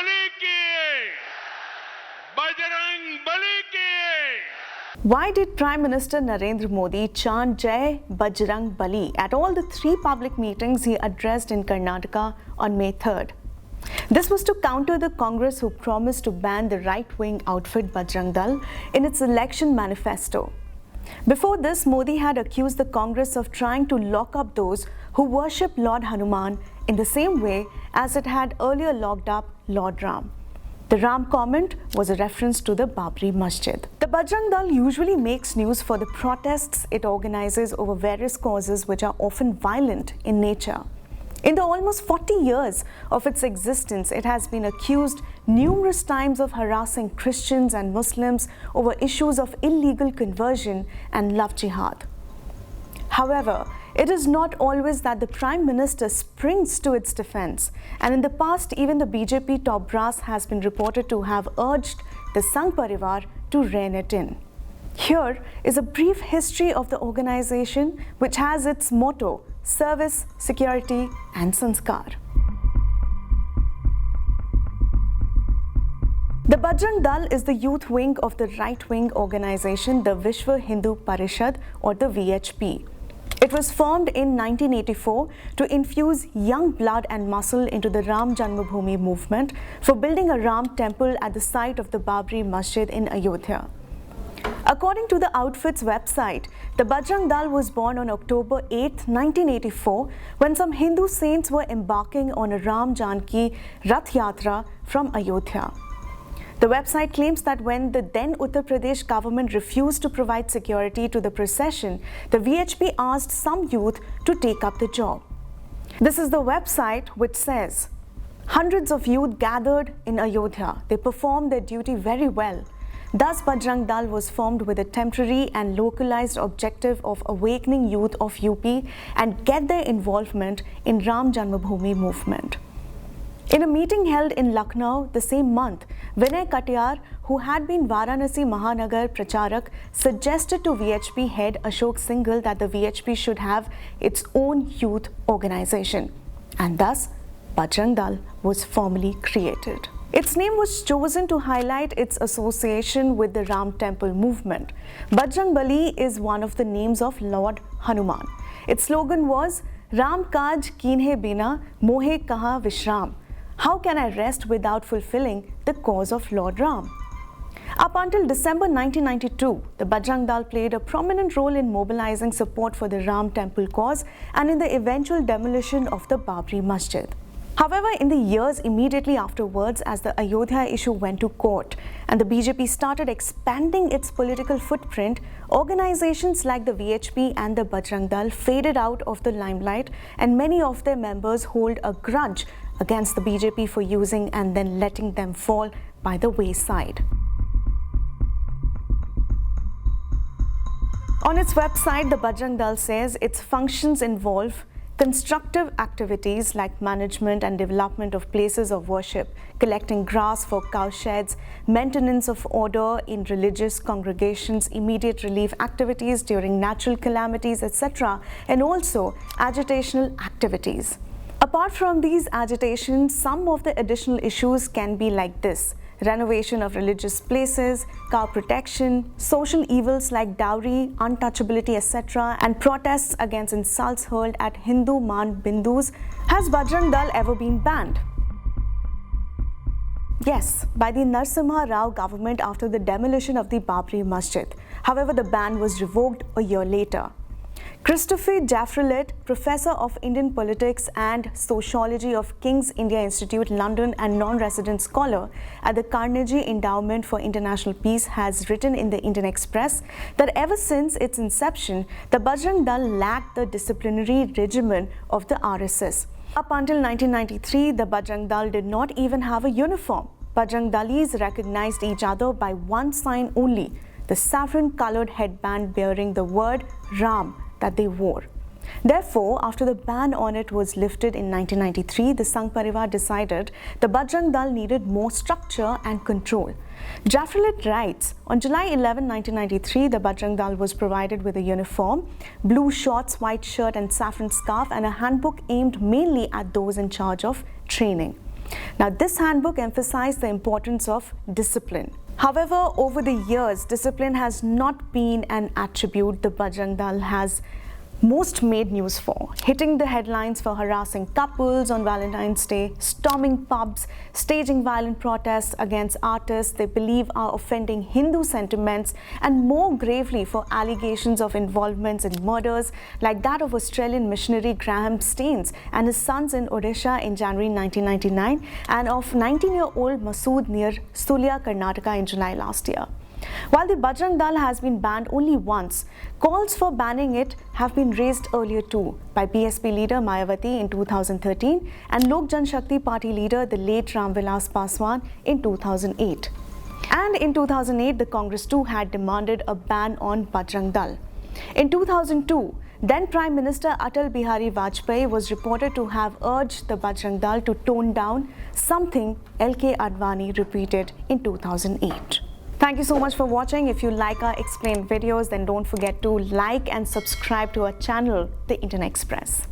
बली की बजरंग बली की। Why did Prime Minister Narendra Modi chant Jai Bajrang Bali at all the 3 public meetings he addressed in Karnataka on May 3rd? This was to counter the Congress who promised to ban the right-wing outfit Bajrang Dal in its election manifesto. Before this, Modi had accused the Congress of trying to lock up those who worship Lord Hanuman in the same way as it had earlier locked up Lord Ram. The Ram comment was a reference to the Babri Masjid. The Bajrang Dal usually makes news for the protests it organizes over various causes which are often violent in nature. In the almost 40 years of its existence, it has been accused numerous times of harassing Christians and Muslims over issues of illegal conversion and love jihad. However, it is not always that the Prime Minister springs to its defense, and in the past, even the BJP top brass has been reported to have urged the Sangh Parivar to rein it in. Here is a brief history of the organization, which has its motto, service, security and sanskar. The Bajrang Dal is the youth wing of the right-wing organization, the Vishwa Hindu Parishad or the VHP. It was formed in 1984 to infuse young blood and muscle into the Ram Janmabhoomi movement for building a Ram temple at the site of the Babri Masjid in Ayodhya. According to the outfit's website, the Bajrang Dal was born on October 8, 1984, when some Hindu saints were embarking on a Ram Janki Rath Yatra from Ayodhya. The website claims that when the then Uttar Pradesh government refused to provide security to the procession, the VHP asked some youth to take up the job. This is the website which says, hundreds of youth gathered in Ayodhya. They performed their duty very well. Thus, Bajrang Dal was formed with a temporary and localized objective of awakening youth of UP and get their involvement in Ram Janmabhoomi movement. In a meeting held in Lucknow the same month, Vinay Katiyar, who had been Varanasi Mahanagar Pracharak, suggested to VHP head Ashok Singhal that the VHP should have its own youth organization. And thus, Bajrang Dal was formally created. Its name was chosen to highlight its association with the Ram Temple movement. Bajrang Bali is one of the names of Lord Hanuman. Its slogan was, Ram Kaj Kinhe Bina Mohe Kaha Vishram. How can I rest without fulfilling the cause of Lord Ram? Up until December 1992, the Bajrang Dal played a prominent role in mobilizing support for the Ram Temple cause and in the eventual demolition of the Babri Masjid. However, in the years immediately afterwards, as the Ayodhya issue went to court and the BJP started expanding its political footprint, organizations like the VHP and the Bajrang Dal faded out of the limelight, and many of their members hold a grudge against the BJP for using and then letting them fall by the wayside. On its website, the Bajrang Dal says its functions involve constructive activities like management and development of places of worship, collecting grass for cowsheds, maintenance of order in religious congregations, immediate relief activities during natural calamities, etc., and also agitational activities. Apart from these agitations, some of the additional issues can be like this: renovation of religious places, cow protection, social evils like dowry, untouchability, etc., and protests against insults hurled at Hindu Man Bindus. Has Bajrang Dal ever been banned? Yes, by the Narasimha Rao government after the demolition of the Babri Masjid. However, the ban was revoked a year later. Christopher Jaffrelet, Professor of Indian Politics and Sociology of King's India Institute, London, and non-resident scholar at the Carnegie Endowment for International Peace, has written in the Indian Express that ever since its inception, the Bajrang Dal lacked the disciplinary regimen of the RSS. Up until 1993, the Bajrang Dal did not even have a uniform. Bajrang Dalis recognized each other by one sign only, the saffron-colored headband bearing the word Ram that they wore. Therefore, after the ban on it was lifted in 1993, the Sangh Parivar decided the Bajrang Dal needed more structure and control. Jaffrelet writes, on July 11, 1993, the Bajrang Dal was provided with a uniform, blue shorts, white shirt and saffron scarf, and a handbook aimed mainly at those in charge of training. Now, this handbook emphasized the importance of discipline. However, over the years, discipline has not been an attribute the Bajrang Dal has most made news for, hitting the headlines for harassing couples on Valentine's Day, storming pubs, staging violent protests against artists they believe are offending Hindu sentiments, and more gravely for allegations of involvements in murders like that of Australian missionary Graham Staines and his sons in Odisha in January 1999 and of 19-year-old Masood near Sulia, Karnataka in July last year. While the Bajrang Dal has been banned only once, calls for banning it have been raised earlier too by BSP leader Mayawati in 2013 and Lok Janshakti Party leader the late Ram Vilas Paswan in 2008. And in 2008, the Congress too had demanded a ban on Bajrang Dal. In 2002, then Prime Minister Atal Bihari Vajpayee was reported to have urged the Bajrang Dal to tone down, something LK Advani repeated in 2008. Thank you so much for watching. If you like our explained videos, then don't forget to like and subscribe to our channel, The Indian Express.